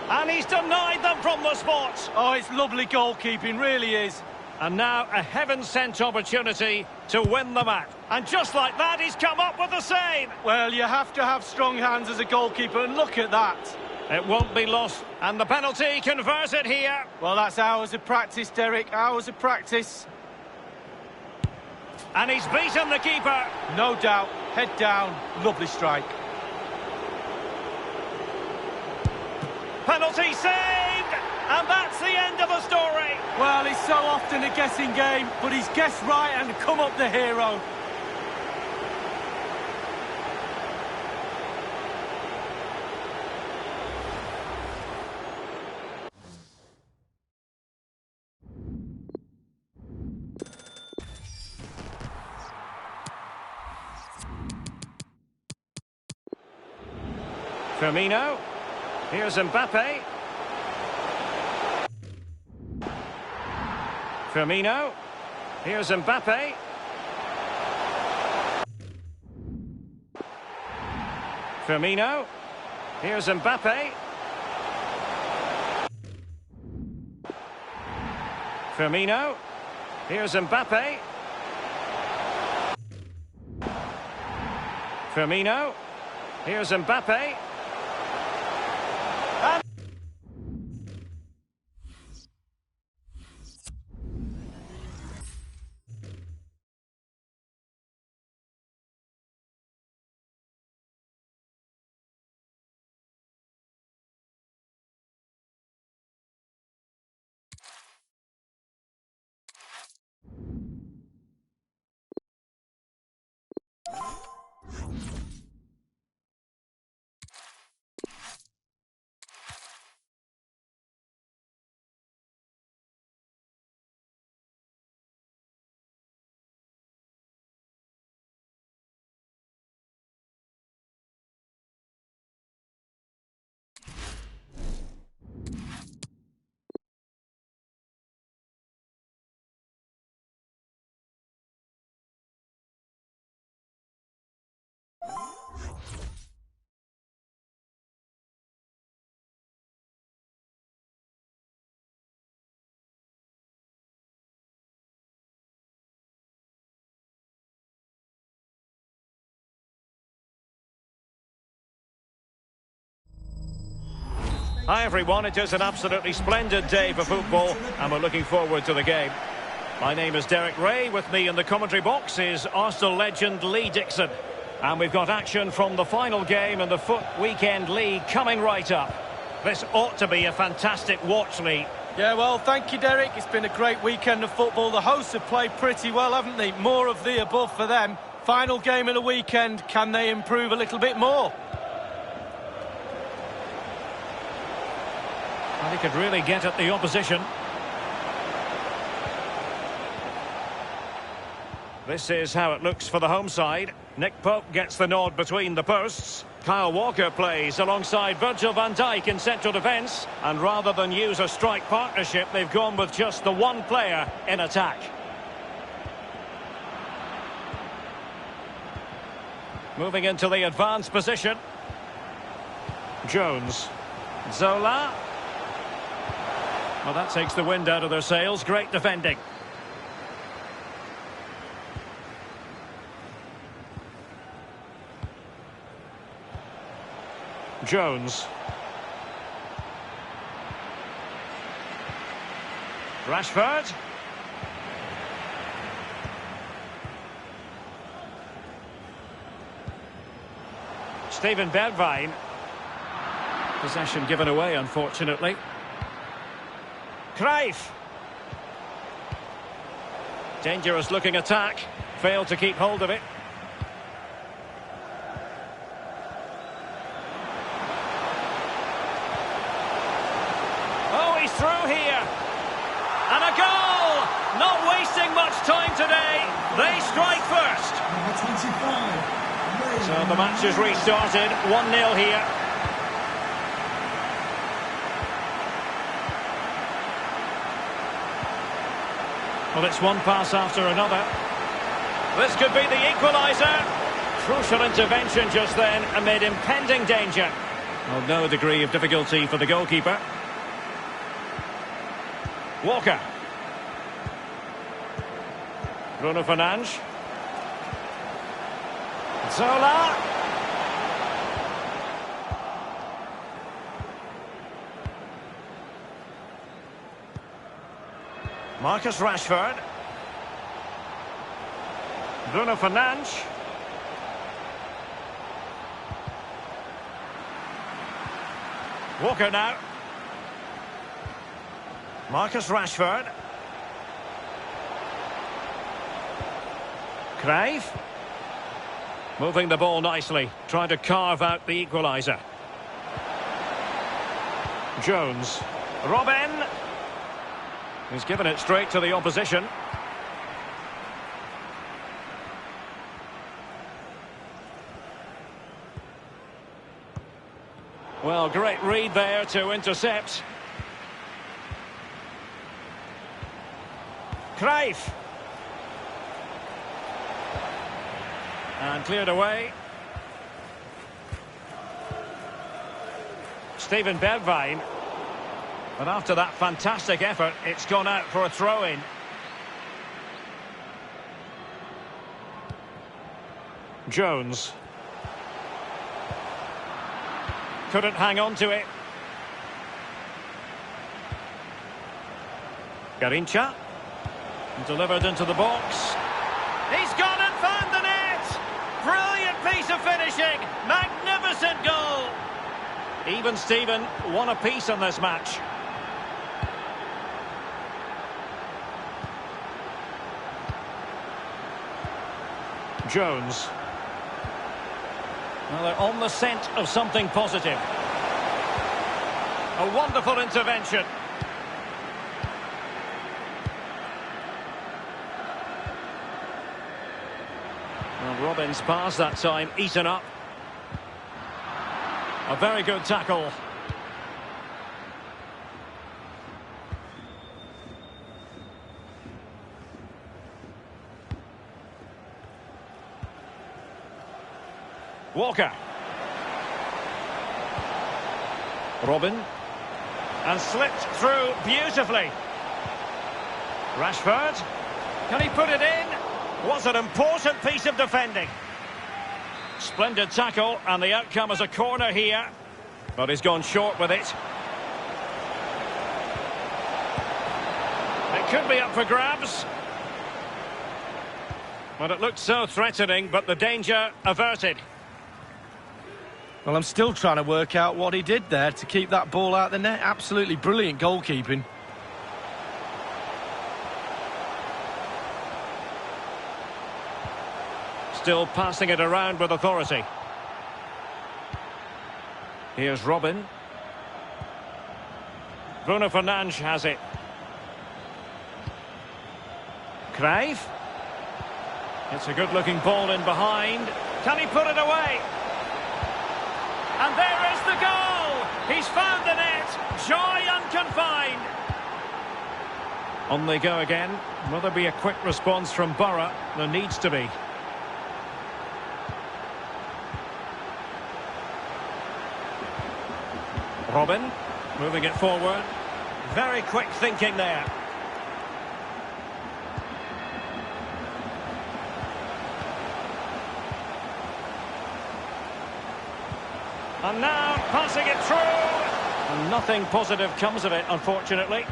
And he's denied them from the spot. Oh, it's lovely goalkeeping, really is. And now a heaven-sent opportunity to win the match. And just like that, he's come up with the save. Well, you have to have strong hands as a goalkeeper, and look at that. It won't be lost. And the penalty converted here. Well, that's hours of practice, Derek, hours of practice. And he's beaten the keeper. No doubt, head down, lovely strike. Penalty saved! And that's the end of the story. Well, it's so often a guessing game, but he's guessed right and come up the hero. Firmino. Here's Mbappe. Firmino. Here's Mbappe. Firmino. Here's Mbappe. Firmino. Here's Mbappe. Firmino. Here's Mbappe. Hi everyone, it is an absolutely splendid day for football and we're looking forward to the game. My name is Derek Ray. With me in the commentary box is Arsenal legend Lee Dixon. And we've got action from the final game in the FUT Weekend League coming right up. This ought to be a fantastic watch, Lee. Yeah, well, thank you, Derek. It's been a great weekend of football. The hosts have played pretty well, haven't they? More of the above for them. Final game of the weekend. Can they improve a little bit more? Well, he could really get at the opposition. This is how it looks for the home side. Nick Pope gets the nod between the posts. Kyle Walker plays alongside Virgil van Dijk in central defence. And rather than use a strike partnership, they've gone with just the one player in attack. Moving into the advanced position. Jones. Zola. Well, that takes the wind out of their sails. Great defending. Jones. Rashford. Steven Bergwijn. Possession given away, unfortunately. Cruyff. Dangerous looking attack. Failed to keep hold of it. Oh, he's through here. And a goal! Not wasting much time today. They strike first. Number 25. So the match has restarted. 1-0 here. Well, it's one pass after another. This could be the equaliser. Crucial intervention just then amid impending danger. Well, no degree of difficulty for the goalkeeper. Walker. Bruno Fernandes. Zola. Marcus Rashford. Bruno Fernandes. Walker now. Marcus Rashford. Cruyff. Moving the ball nicely, trying to carve out the equaliser. Jones. Robben. He's given it straight to the opposition. Well, great read there to intercept. Cruyff. And cleared away. Steven Bergwijn. But after that fantastic effort, it's gone out for a throw-in. Jones. Couldn't hang on to it. Garrincha. Delivered into the box. He's gone and found the net! Brilliant piece of finishing! Magnificent goal! Even Steven, one apiece in this match. Jones. Well, they're on the scent of something positive. A wonderful intervention. Well, Robben's pass that time, eaten up. A very good tackle. Walker. Robben. And slipped through beautifully. Rashford. Can he put it in? Was an important piece of defending. Splendid tackle, and the outcome is a corner here. But he's gone short with it. It could be up for grabs. But it looked so threatening, but the danger averted. Well, I'm still trying to work out what he did there to keep that ball out the net. Absolutely brilliant goalkeeping. Still passing it around with authority. Here's Robben. Bruno Fernandes has it. Cruyff. It's a good-looking ball in behind. Can he put it away? And there is the goal! He's found the net! Joy unconfined! On they go again. Will there be a quick response from Borough? There needs to be. Robin, moving it forward. Very quick thinking there. And now, passing it through. And nothing positive comes of it, unfortunately.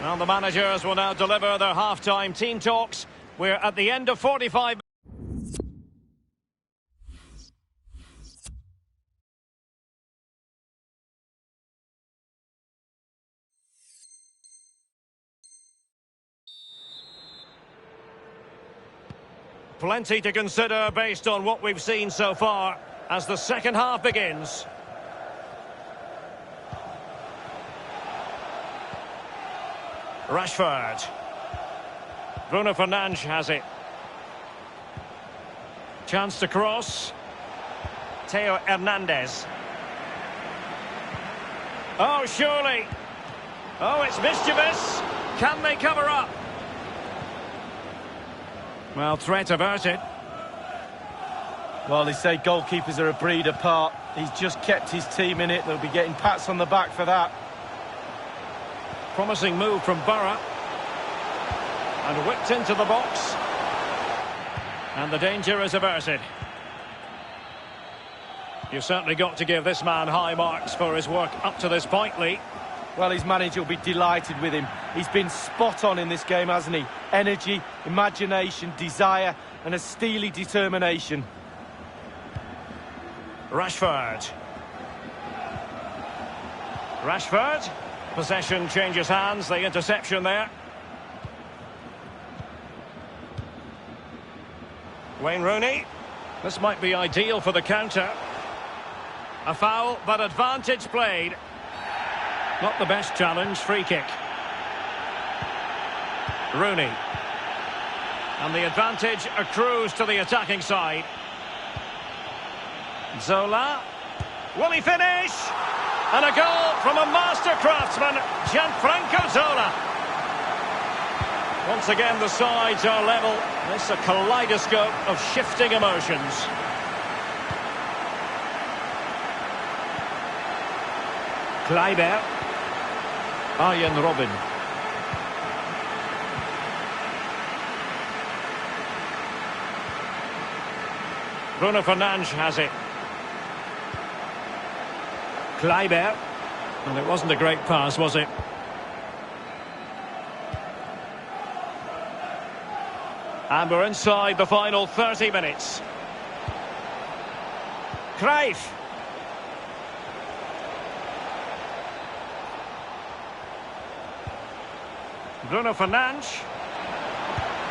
Well, the managers will now deliver their half-time team talks. We're at the end of 45 minutes. Plenty to consider based on what we've seen so far as the second half begins. Rashford. Bruno Fernandes has it. Chance to cross. Theo Hernandez. Oh, surely. Oh, it's mischievous. Can they cover up? Well, threat averted. Well, they say goalkeepers are a breed apart. He's just kept his team in it. They'll be getting pats on the back for that. Promising move from Borough. And whipped into the box. And the danger is averted. You've certainly got to give this man high marks for his work up to this point, Lee. Well, his manager will be delighted with him. He's been spot on in this game, hasn't he? Energy, imagination, desire, and a steely determination. Rashford. Rashford. Possession changes hands. The interception there. Wayne Rooney. This might be ideal for the counter. A foul, but advantage played. Not the best challenge. Free kick. Rooney. And the advantage accrues to the attacking side. Zola. Will he finish? And a goal from a master craftsman, Gianfranco Zola. Once again, the sides are level. This is a kaleidoscope of shifting emotions. Kleiber. Arjen Robben. Bruno Fernandes has it. Kleiber. And it wasn't a great pass, was it? And we're inside the final 30 minutes. Cruyff. Bruno Fernandes.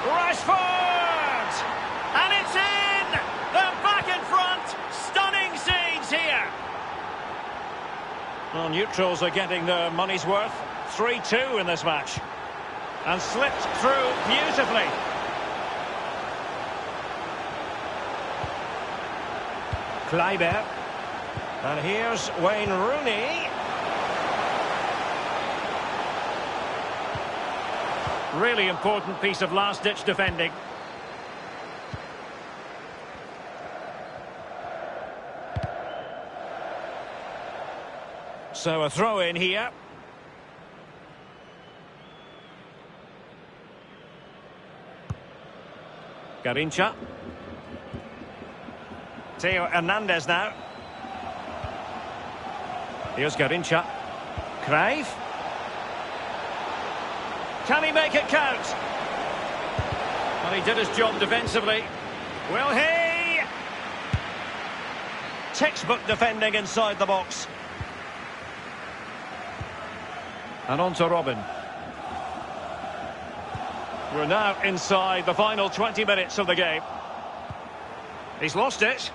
Rashford! And it's in! They're back in front! Stunning scenes here! Well, neutrals are getting their money's worth. 3-2 in this match. And slipped through beautifully. Kleiber. And here's Wayne Rooney. Really important piece of last-ditch defending. So a throw in here. Garrincha. Theo Hernandez now. Here's Garrincha. Cruyff. Can he make it count? Well, he did his job defensively. Will he? Textbook defending inside the box. And on to Robin. We're now inside the final 20 minutes of the game. He's lost it.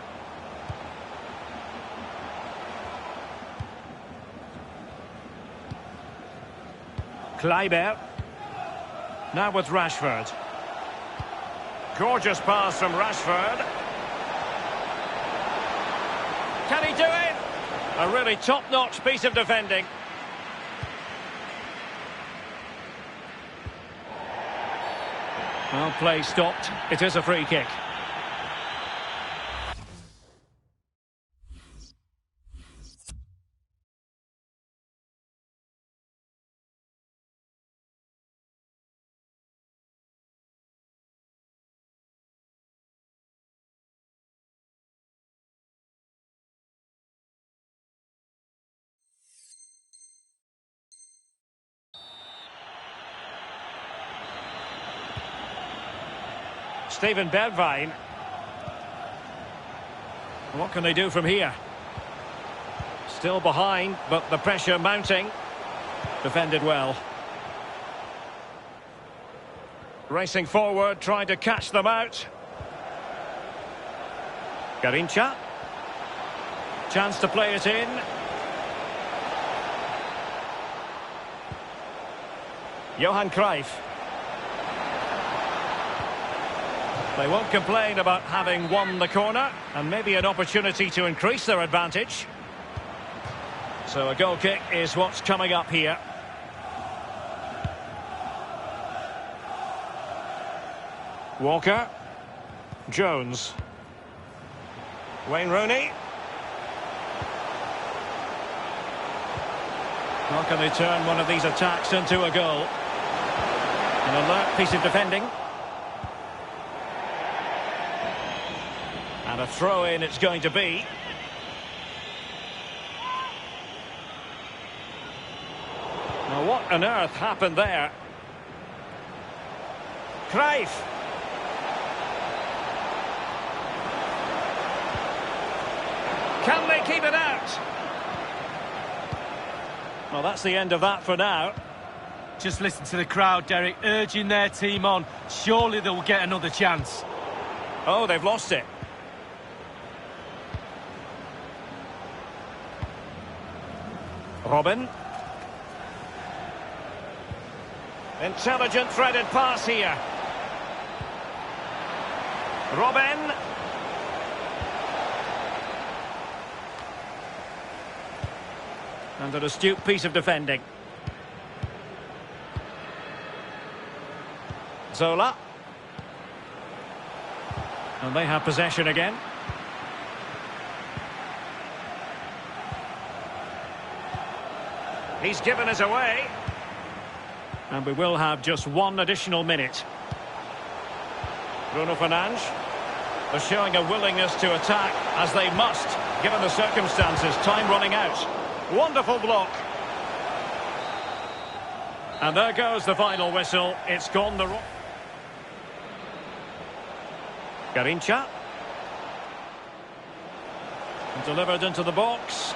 Kleiber. Now with Rashford. Gorgeous pass from Rashford. he doing? A really top-notch piece of defending. Well, play stopped. It is a free kick. Steven Bergwijn. What can they do from here? Still behind, but the pressure mounting. Defended well. Racing forward, trying to catch them out. Garrincha. Chance to play it in. Johan Cruyff. They won't complain about having won the corner, and maybe an opportunity to increase their advantage. So a goal kick is what's coming up here. Walker. Jones. Wayne Rooney. How can they turn one of these attacks into a goal? An alert piece of defending. And a throw-in it's going to be. Now what on earth happened there? Cruyff. Can they keep it out? Well, that's the end of that for now. Just listen to the crowd, Derek, urging their team on. Surely they'll get another chance. Oh, they've lost it. Robin. Intelligent threaded pass here. Robin. And an astute piece of defending. Zola. And they have possession again. He's given us away. And we will have just one additional minute. Bruno Fernandes. They're showing a willingness to attack, as they must, given the circumstances. Time running out. Wonderful block. And there goes the final whistle. It's gone the wrong. Garrincha. Delivered into the box.